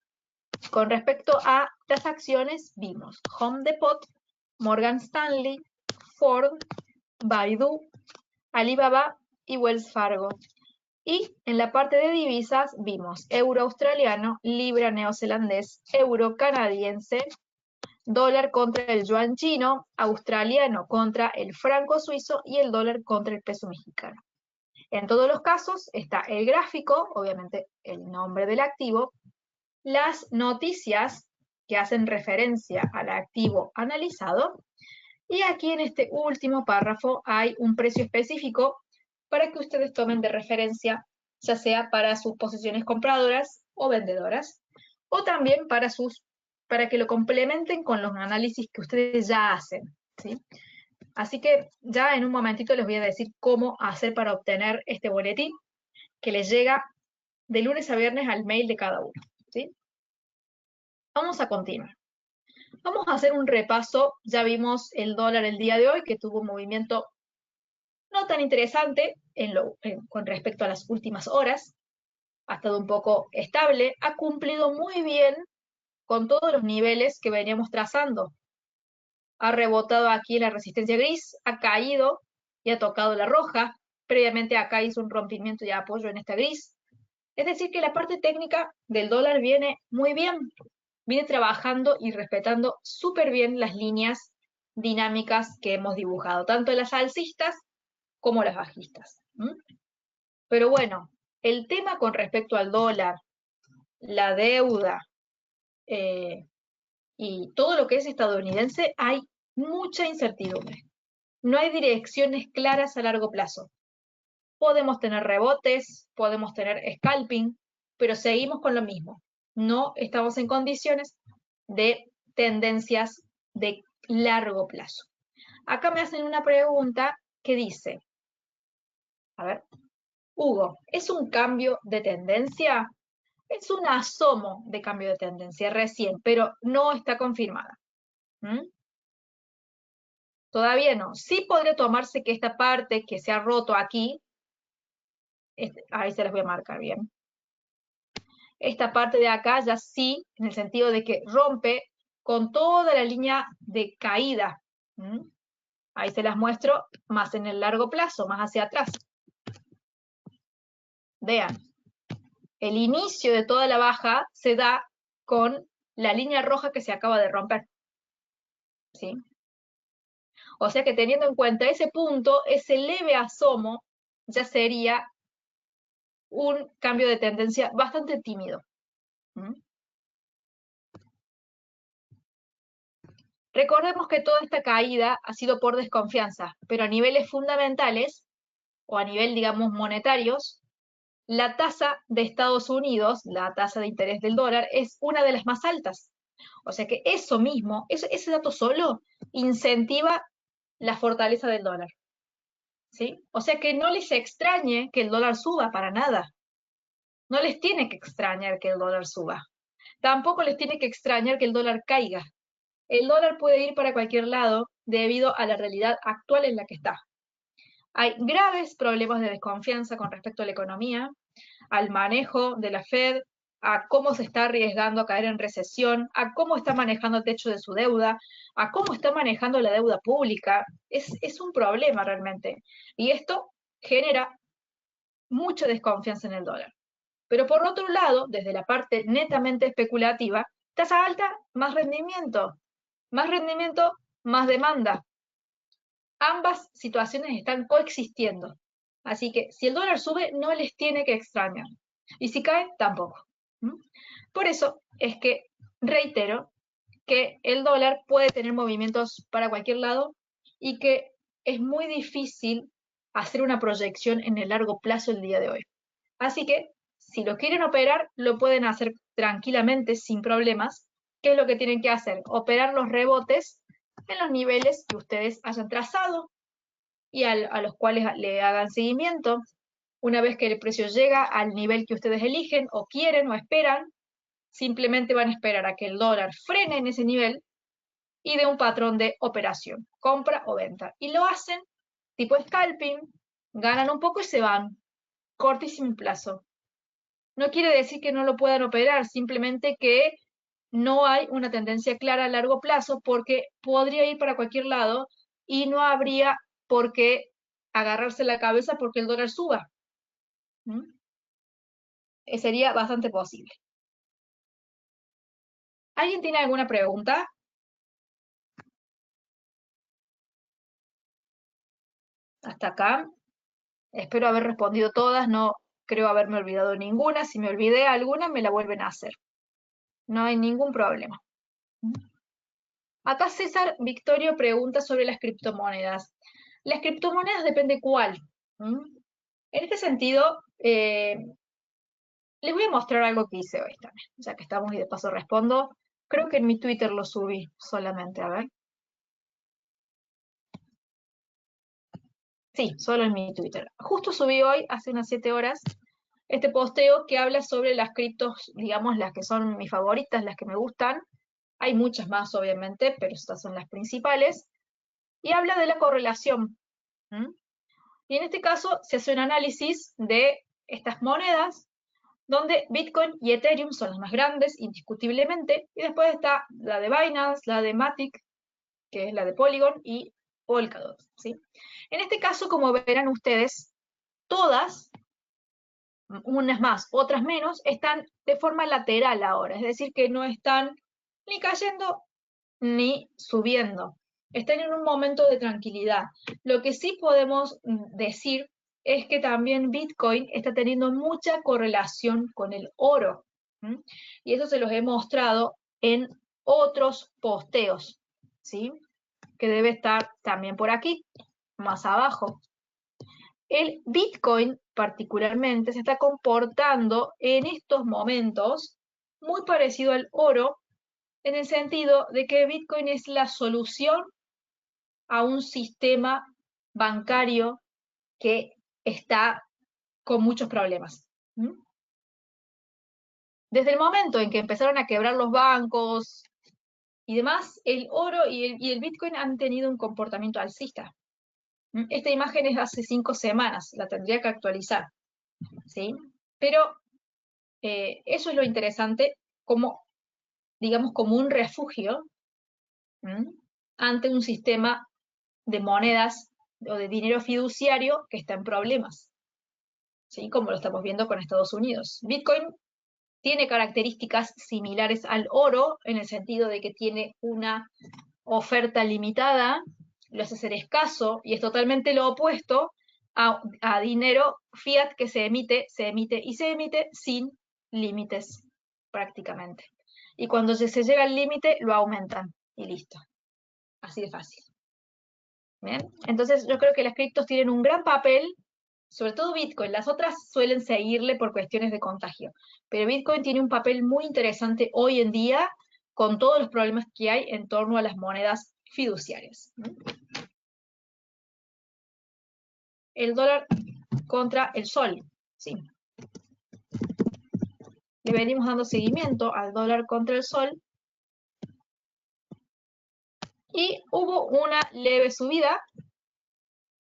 Con respecto a las acciones, vimos Home Depot, Morgan Stanley, Ford, Baidu, Alibaba y Wells Fargo. Y en la parte de divisas vimos euro australiano, libra neozelandés, euro canadiense, dólar contra el yuan chino, australiano contra el franco suizo y el dólar contra el peso mexicano. En todos los casos está el gráfico, obviamente el nombre del activo, las noticias que hacen referencia al activo analizado, y aquí en este último párrafo hay un precio específico para que ustedes tomen de referencia, ya sea para sus posiciones compradoras o vendedoras, o también para que lo complementen con los análisis que ustedes ya hacen, ¿sí? Así que ya en un momentito les voy a decir cómo hacer para obtener este boletín que les llega de lunes a viernes al mail de cada uno, ¿sí? Vamos a continuar. Vamos a hacer un repaso. Ya vimos el dólar el día de hoy, que tuvo un movimiento no tan interesante con respecto a las últimas horas. Ha estado un poco estable, ha cumplido muy bien con todos los niveles que veníamos trazando. Ha rebotado aquí en la resistencia gris, ha caído y ha tocado la roja. Previamente acá hizo un rompimiento de apoyo en esta gris. Es decir, que la parte técnica del dólar viene muy bien, viene trabajando y respetando súper bien las líneas dinámicas que hemos dibujado, tanto las alcistas como las bajistas. Pero bueno, el tema con respecto al dólar, la deuda y todo lo que es estadounidense, hay mucha incertidumbre. No hay direcciones claras a largo plazo. Podemos tener rebotes, podemos tener scalping, pero seguimos con lo mismo. No estamos en condiciones de tendencias de largo plazo. Acá me hacen una pregunta que dice, a ver, Hugo, ¿es un cambio de tendencia? Es un asomo de cambio de tendencia recién, pero no está confirmada. Todavía no. Sí podría tomarse que esta parte que se ha roto aquí, ahí se las voy a marcar bien. Esta parte de acá ya sí, en el sentido de que rompe con toda la línea de caída. Ahí se las muestro más en el largo plazo, más hacia atrás. Vean, el inicio de toda la baja se da con la línea roja que se acaba de romper. ¿Sí? O sea que teniendo en cuenta ese punto, ese leve asomo ya sería un cambio de tendencia bastante tímido. Recordemos que toda esta caída ha sido por desconfianza, pero a niveles fundamentales, o a nivel, digamos, monetarios, la tasa de Estados Unidos, la tasa de interés del dólar, es una de las más altas. O sea que eso mismo, ese dato solo, incentiva la fortaleza del dólar. ¿Sí? O sea que no les extrañe que el dólar suba para nada. No les tiene que extrañar que el dólar suba. Tampoco les tiene que extrañar que el dólar caiga. El dólar puede ir para cualquier lado debido a la realidad actual en la que está. Hay graves problemas de desconfianza con respecto a la economía, al manejo de la Fed, a cómo se está arriesgando a caer en recesión, a cómo está manejando el techo de su deuda, a cómo está manejando la deuda pública. Es un problema realmente. Y esto genera mucha desconfianza en el dólar. Pero por otro lado, desde la parte netamente especulativa, tasa alta, más rendimiento, más demanda. Ambas situaciones están coexistiendo. Así que si el dólar sube, no les tiene que extrañar. Y si cae, tampoco. Por eso es que reitero que el dólar puede tener movimientos para cualquier lado y que es muy difícil hacer una proyección en el largo plazo el día de hoy. Así que si lo quieren operar, lo pueden hacer tranquilamente, sin problemas. ¿Qué es lo que tienen que hacer? Operar los rebotes en los niveles que ustedes hayan trazado y a los cuales le hagan seguimiento. Una vez que el precio llega al nivel que ustedes eligen o quieren o esperan, simplemente van a esperar a que el dólar frene en ese nivel y dé un patrón de operación, compra o venta. Y lo hacen tipo scalping, ganan un poco y se van. Cortísimo plazo. No quiere decir que no lo puedan operar, simplemente que no hay una tendencia clara a largo plazo porque podría ir para cualquier lado y no habría porque agarrarse la cabeza porque el dólar suba. Sería bastante posible. ¿Alguien tiene alguna pregunta? Hasta acá. Espero haber respondido todas, no creo haberme olvidado ninguna. Si me olvidé alguna, me la vuelven a hacer. No hay ningún problema. Acá César Victorio pregunta sobre las criptomonedas. Las criptomonedas depende cuál. En este sentido, les voy a mostrar algo que hice hoy también, ya que estamos y de paso respondo. Creo que en mi Twitter lo subí solamente, a ver. Sí, solo en mi Twitter. Justo subí hoy, hace unas 7 horas, este posteo que habla sobre las criptos, digamos, las que son mis favoritas, las que me gustan. Hay muchas más, obviamente, pero estas son las principales. Y habla de la correlación. Y en este caso se hace un análisis de estas monedas, donde Bitcoin y Ethereum son las más grandes, indiscutiblemente, y después está la de Binance, la de Matic, que es la de Polygon, y Polkadot, ¿sí? En este caso, como verán ustedes, todas, unas más, otras menos, están de forma lateral ahora, es decir, que no están ni cayendo ni subiendo. Están en un momento de tranquilidad. Lo que sí podemos decir es que también Bitcoin está teniendo mucha correlación con el oro. Y eso se los he mostrado en otros posteos, ¿sí? Que debe estar también por aquí, más abajo. El Bitcoin particularmente se está comportando en estos momentos muy parecido al oro, en el sentido de que Bitcoin es la solución a un sistema bancario que está con muchos problemas. Desde el momento en que empezaron a quebrar los bancos y demás, el oro y el Bitcoin han tenido un comportamiento alcista. Esta imagen es de hace 5 semanas, la tendría que actualizar, ¿sí? Pero eso es lo interesante, como, digamos, como un refugio ante un sistema de monedas o de dinero fiduciario que está en problemas, ¿sí? Como lo estamos viendo con Estados Unidos. Bitcoin tiene características similares al oro, en el sentido de que tiene una oferta limitada, lo hace ser escaso, y es totalmente lo opuesto a dinero fiat que se emite y se emite sin límites, prácticamente. Y cuando se llega al límite, lo aumentan, y listo. Así de fácil. ¿Bien? Entonces yo creo que las criptos tienen un gran papel, sobre todo Bitcoin. Las otras suelen seguirle por cuestiones de contagio, pero Bitcoin tiene un papel muy interesante hoy en día con todos los problemas que hay en torno a las monedas fiduciarias. El dólar contra el sol, sí. Le venimos dando seguimiento al dólar contra el sol y hubo una leve subida,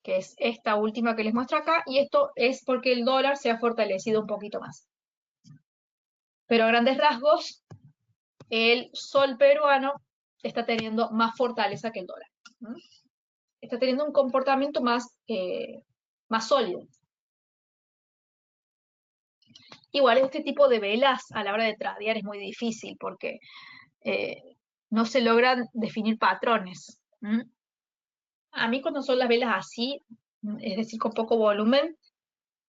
que es esta última que les muestro acá, y esto es porque el dólar se ha fortalecido un poquito más. Pero a grandes rasgos, el sol peruano está teniendo más fortaleza que el dólar. Está teniendo un comportamiento más sólido. Igual este tipo de velas a la hora de tradear es muy difícil porque no se logran definir patrones. A mí cuando son las velas así, es decir, con poco volumen,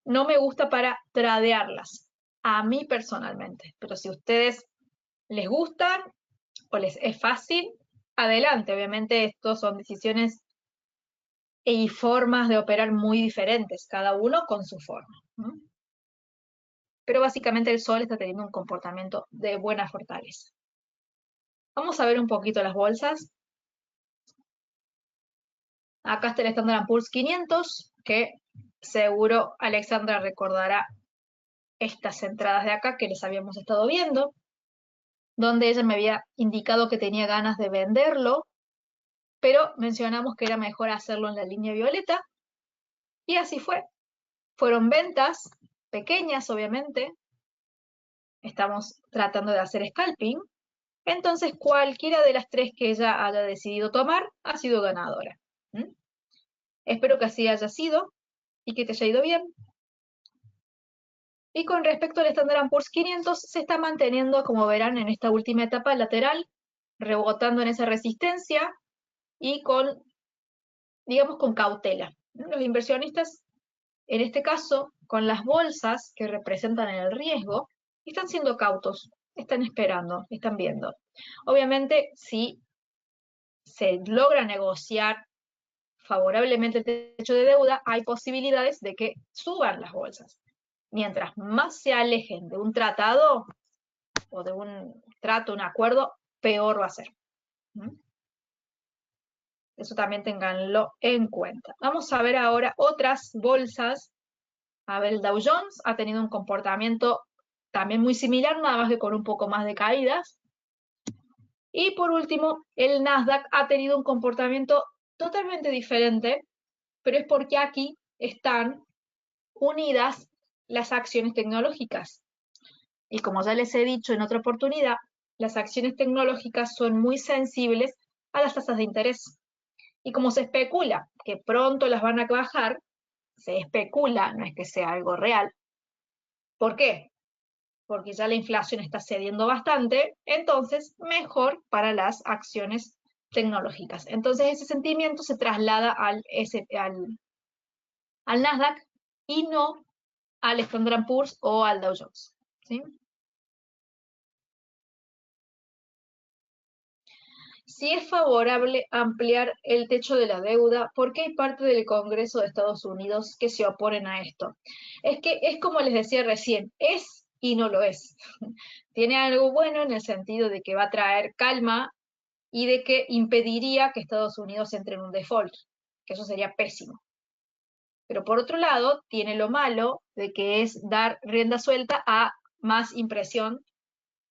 no me gusta para tradearlas, a mí personalmente. Pero si a ustedes les gustan o les es fácil, adelante. Obviamente estos son decisiones y formas de operar muy diferentes, cada uno con su forma. Pero básicamente el sol está teniendo un comportamiento de buena fortaleza. Vamos a ver un poquito las bolsas. Acá está el Standard & Poor's 500, que seguro Alexandra recordará estas entradas de acá que les habíamos estado viendo, donde ella me había indicado que tenía ganas de venderlo, pero mencionamos que era mejor hacerlo en la línea violeta, y así fue. Fueron ventas pequeñas, obviamente. Estamos tratando de hacer scalping. Entonces, cualquiera de las tres que ella haya decidido tomar ha sido ganadora. Espero que así haya sido y que te haya ido bien. Y con respecto al Standard Poor's 500, se está manteniendo, como verán, en esta última etapa lateral, rebotando en esa resistencia y con, digamos, con cautela. Los inversionistas, en este caso, con las bolsas que representan el riesgo, están siendo cautos, están esperando, están viendo. Obviamente, si se logra negociar favorablemente el techo de deuda, hay posibilidades de que suban las bolsas. Mientras más se alejen de un tratado o de un trato, un acuerdo, peor va a ser. Eso también ténganlo en cuenta. Vamos a ver ahora otras bolsas. A ver, el Dow Jones ha tenido un comportamiento también muy similar, nada más que con un poco más de caídas. Y por último, el Nasdaq ha tenido un comportamiento totalmente diferente, pero es porque aquí están unidas las acciones tecnológicas. Y como ya les he dicho en otra oportunidad, las acciones tecnológicas son muy sensibles a las tasas de interés. Y como se especula que pronto las van a bajar, se especula, no es que sea algo real. ¿Por qué? Porque ya la inflación está cediendo bastante, entonces mejor para las acciones tecnológicas. Entonces ese sentimiento se traslada al Nasdaq y no al Standard Poor's o al Dow Jones. ¿Sí? Si es favorable ampliar el techo de la deuda, ¿por qué hay parte del Congreso de Estados Unidos que se oponen a esto? Es que es como les decía recién, es y no lo es. Tiene algo bueno en el sentido de que va a traer calma y de que impediría que Estados Unidos entre en un default, que eso sería pésimo. Pero por otro lado, tiene lo malo de que es dar rienda suelta a más impresión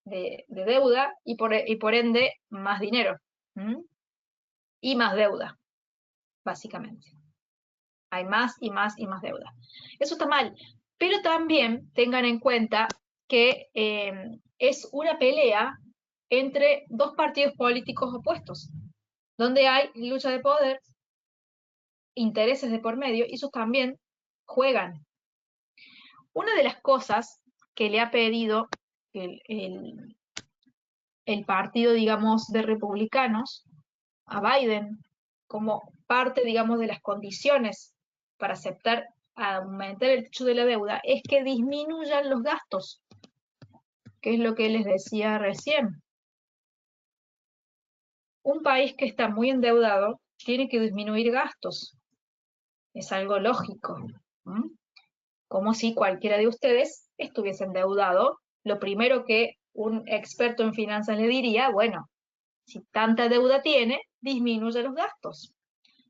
de deuda y por ende más dinero. Y más deuda, básicamente. Hay más y más y más deuda. Eso está mal, pero también tengan en cuenta que es una pelea entre dos partidos políticos opuestos, donde hay lucha de poder, intereses de por medio, y esos también juegan. Una de las cosas que le ha pedido el partido, digamos, de republicanos a Biden como parte, digamos, de las condiciones para aceptar aumentar el techo de la deuda es que disminuyan los gastos, que es lo que les decía recién. Un país que está muy endeudado tiene que disminuir gastos. Es algo lógico. Como si cualquiera de ustedes estuviese endeudado, lo primero que un experto en finanzas le diría, bueno, si tanta deuda tiene, disminuye los gastos.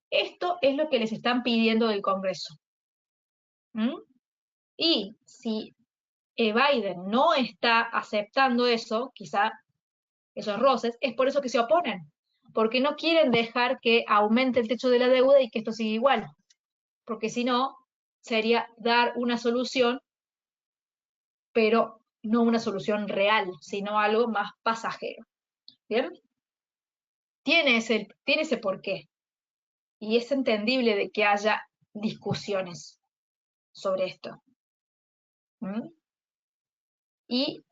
Esto es lo que les están pidiendo del Congreso. Y si Biden no está aceptando eso, quizá esos roces, es por eso que se oponen, porque no quieren dejar que aumente el techo de la deuda y que esto siga igual, porque si no, sería dar una solución, pero no una solución real, sino algo más pasajero. ¿Bien? Tiene ese porqué, y es entendible de que haya discusiones sobre esto. Y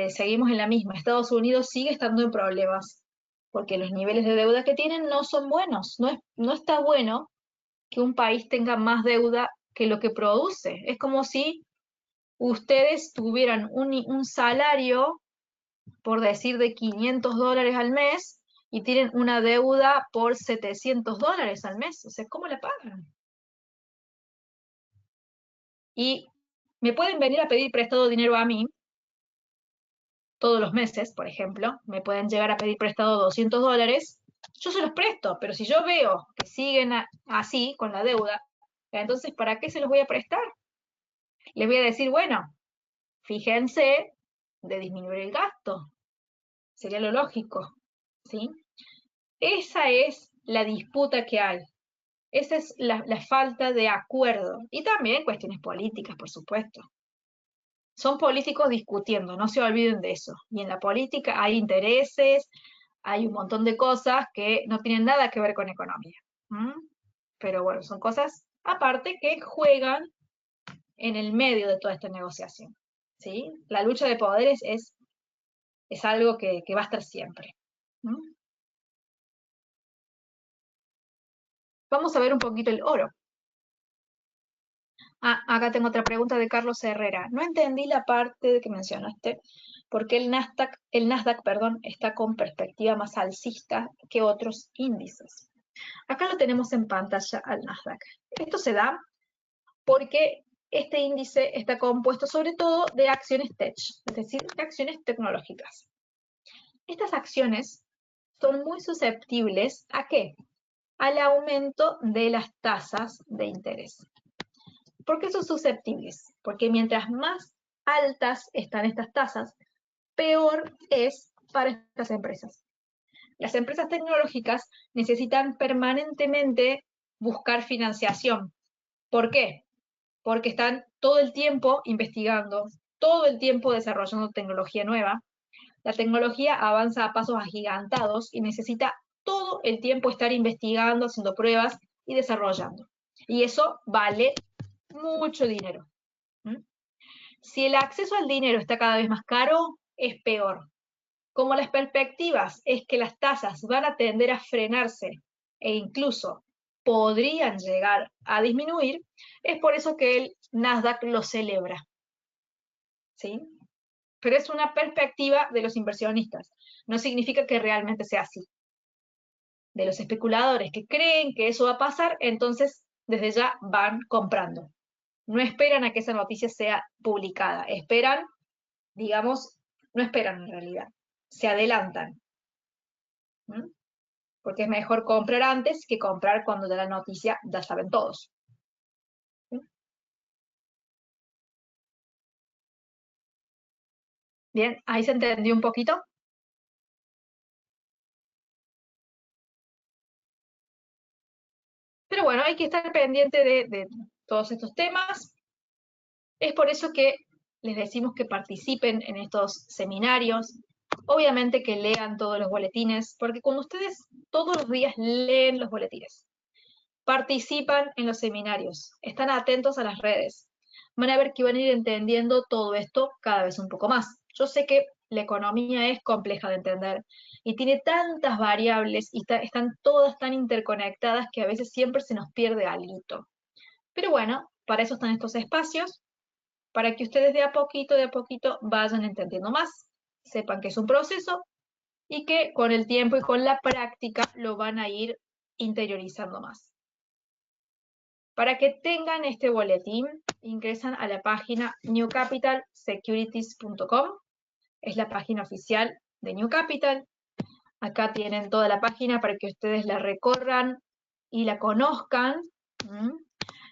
seguimos en la misma. Estados Unidos sigue estando en problemas porque los niveles de deuda que tienen no son buenos. No está bueno que un país tenga más deuda que lo que produce. Es como si ustedes tuvieran un salario, por decir, de $500 al mes y tienen una deuda por $700 al mes. O sea, ¿cómo la pagan? Y me pueden venir a pedir prestado dinero a mí todos los meses, por ejemplo, me pueden llegar a pedir prestado $200, yo se los presto, pero si yo veo que siguen así con la deuda, entonces, ¿para qué se los voy a prestar? Les voy a decir, bueno, fíjense de disminuir el gasto, sería lo lógico, ¿sí? Esa es la disputa que hay, esa es la falta de acuerdo, y también cuestiones políticas, por supuesto. Son políticos discutiendo, no se olviden de eso. Y en la política hay intereses, hay un montón de cosas que no tienen nada que ver con economía. Pero bueno, son cosas aparte que juegan en el medio de toda esta negociación, ¿sí? La lucha de poderes es algo que va a estar siempre. ¿Mm? Vamos a ver un poquito el oro. Ah, acá tengo otra pregunta de Carlos Herrera. No entendí la parte de que mencionaste, porque el Nasdaq, perdón, está con perspectiva más alcista que otros índices. Acá lo tenemos en pantalla al Nasdaq. Esto se da porque este índice está compuesto sobre todo de acciones tech, es decir, de acciones tecnológicas. Estas acciones son muy susceptibles ¿a qué? Al aumento de las tasas de interés. ¿Por qué son susceptibles? Porque mientras más altas están estas tasas, peor es para estas empresas. Las empresas tecnológicas necesitan permanentemente buscar financiación. ¿Por qué? Porque están todo el tiempo investigando, todo el tiempo desarrollando tecnología nueva. La tecnología avanza a pasos agigantados y necesita todo el tiempo estar investigando, haciendo pruebas y desarrollando. Y eso vale mucho dinero. ¿Mm? Si el acceso al dinero está cada vez más caro, es peor. Como las perspectivas es que las tasas van a tender a frenarse e incluso podrían llegar a disminuir, es por eso que el Nasdaq lo celebra. ¿Sí? Pero es una perspectiva de los inversionistas. No significa que realmente sea así. De los especuladores que creen que eso va a pasar, entonces desde ya van comprando. No esperan a que esa noticia sea publicada. Esperan, digamos, no esperan en realidad. Se adelantan. ¿Mm? Porque es mejor comprar antes que comprar cuando ya la noticia ya saben todos. ¿Sí? Bien, ahí se entendió un poquito. Pero bueno, hay que estar pendiente de todos estos temas. Es por eso que les decimos que participen en estos seminarios. Obviamente que lean todos los boletines, porque cuando ustedes todos los días leen los boletines, participan en los seminarios, están atentos a las redes, van a ver que van a ir entendiendo todo esto cada vez un poco más. Yo sé que la economía es compleja de entender y tiene tantas variables y están todas tan interconectadas que a veces siempre se nos pierde algo. Pero bueno, para eso están estos espacios, para que ustedes de a poquito vayan entendiendo más, sepan que es un proceso y que con el tiempo y con la práctica lo van a ir interiorizando más. Para que tengan este boletín, ingresan a la página newcapitalsecurities.com, es la página oficial de New Capital. Acá tienen toda la página para que ustedes la recorran y la conozcan.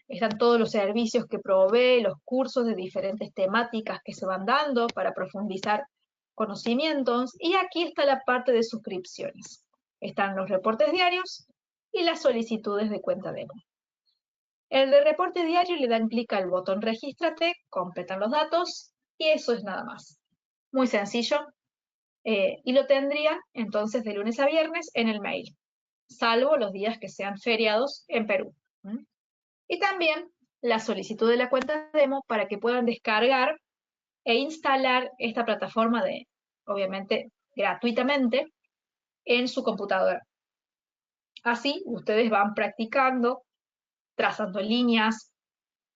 Están todos los servicios que provee, los cursos de diferentes temáticas que se van dando para profundizar conocimientos. Y aquí está la parte de suscripciones. Están los reportes diarios y las solicitudes de cuenta demo. El de reporte diario le dan clic al botón regístrate, completan los datos y eso es nada más. Muy sencillo. Y lo tendrían entonces de lunes a viernes en el mail, salvo los días que sean feriados en Perú. Y también la solicitud de la cuenta demo para que puedan descargar e instalar esta plataforma obviamente, gratuitamente en su computadora. Así, ustedes van practicando, trazando líneas,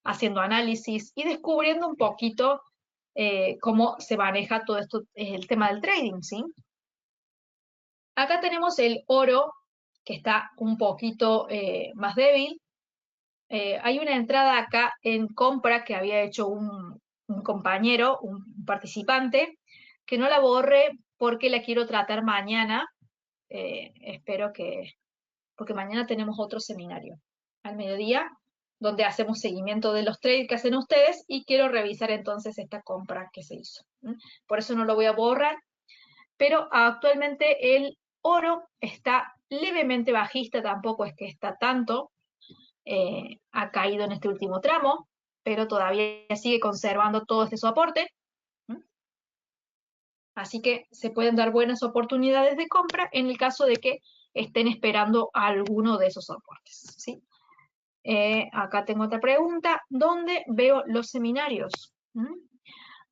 haciendo análisis y descubriendo un poquito cómo se maneja todo esto, el tema del trading, ¿sí? Acá tenemos el oro, que está un poquito más débil. Hay una entrada acá en compra que había hecho un compañero, un participante, que no la borre porque la quiero tratar mañana. Espero que, porque mañana tenemos otro seminario al mediodía, donde hacemos seguimiento de los trades que hacen ustedes y quiero revisar entonces esta compra que se hizo. Por eso no lo voy a borrar, pero actualmente el oro está levemente bajista, tampoco es que está tanto, ha caído en este último tramo, pero todavía sigue conservando todo este soporte. Así que se pueden dar buenas oportunidades de compra en el caso de que estén esperando alguno de esos soportes, ¿sí? Acá tengo otra pregunta. ¿Dónde veo los seminarios?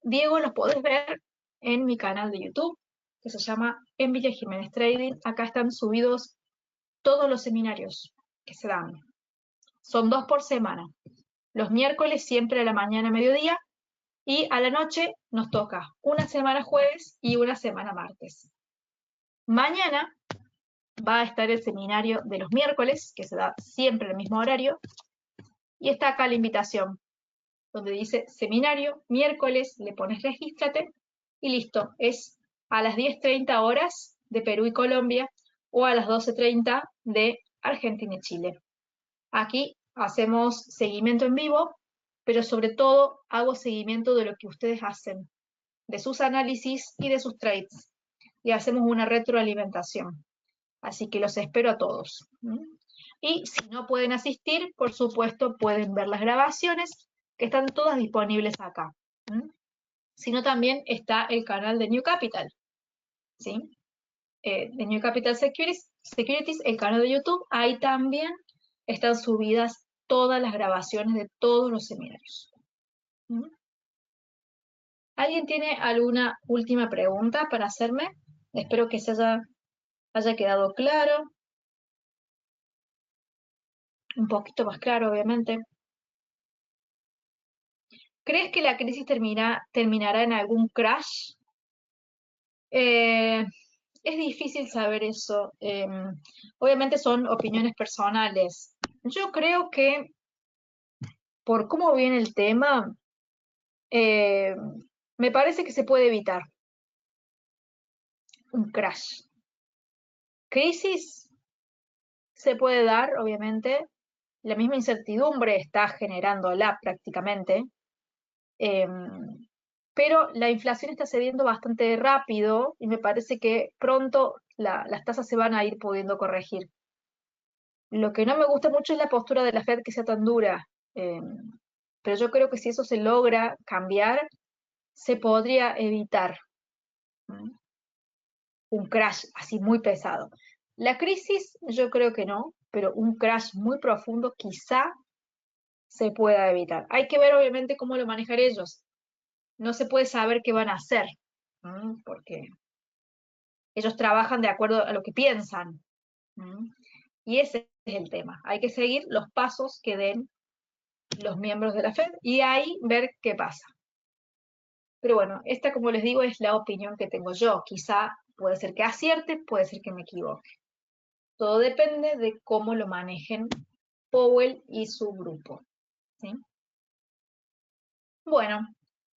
Diego, los podés ver en mi canal de YouTube, que se llama Emilia Jiménez Trading. Acá están subidos todos los seminarios que se dan. Son 2 por semana. Los miércoles siempre a la mañana, mediodía, y a la noche nos toca una semana jueves y una semana martes. Mañana va a estar el seminario de los miércoles, que se da siempre en el mismo horario, y está acá la invitación, donde dice seminario, miércoles, le pones regístrate, y listo, es a las 10:30 horas de Perú y Colombia, o a las 12:30 de Argentina y Chile. Aquí hacemos seguimiento en vivo, pero sobre todo hago seguimiento de lo que ustedes hacen, de sus análisis y de sus trades, y hacemos una retroalimentación. Así que los espero a todos. Y si no pueden asistir, por supuesto, pueden ver las grabaciones, que están todas disponibles acá. Sino también está el canal de New Capital, ¿sí? De New Capital Securities, el canal de YouTube, ahí también están subidas todas las grabaciones de todos los seminarios. ¿Alguien tiene alguna última pregunta para hacerme? Espero que se haya quedado claro. Un poquito más claro, obviamente. ¿Crees que la crisis terminará en algún crash? Es difícil saber eso. Obviamente son opiniones personales. Yo creo que por cómo viene el tema, me parece que se puede evitar un crash. Crisis se puede dar, obviamente. La misma incertidumbre está generándola prácticamente. Pero la inflación está cediendo bastante rápido y me parece que pronto las tasas se van a ir pudiendo corregir. Lo que no me gusta mucho es la postura de la Fed que sea tan dura, pero yo creo que si eso se logra cambiar, se podría evitar un crash así muy pesado. La crisis yo creo que no, pero un crash muy profundo quizá se pueda evitar. Hay que ver obviamente cómo lo manejan ellos. No se puede saber qué van a hacer, porque ellos trabajan de acuerdo a lo que piensan. Y ese es el tema. Hay que seguir los pasos que den los miembros de la Fed y ahí ver qué pasa. Pero bueno, esta, como les digo, es la opinión que tengo yo. Quizá puede ser que acierte, puede ser que me equivoque. Todo depende de cómo lo manejen Powell y su grupo. ¿Sí? Bueno,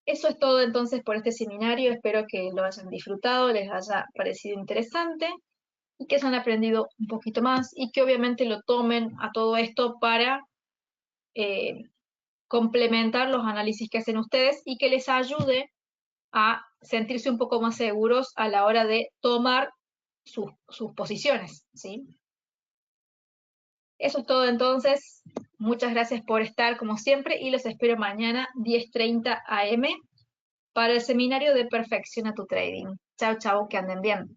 eso es todo entonces por este seminario. Espero que lo hayan disfrutado, les haya parecido interesante y que hayan aprendido un poquito más y que obviamente lo tomen a todo esto para complementar los análisis que hacen ustedes y que les ayude a sentirse un poco más seguros a la hora de tomar sus posiciones, ¿sí? Eso es todo entonces. Muchas gracias por estar como siempre y los espero mañana 10:30 AM para el seminario de Perfecciona tu Trading. Chao, chao, que anden bien.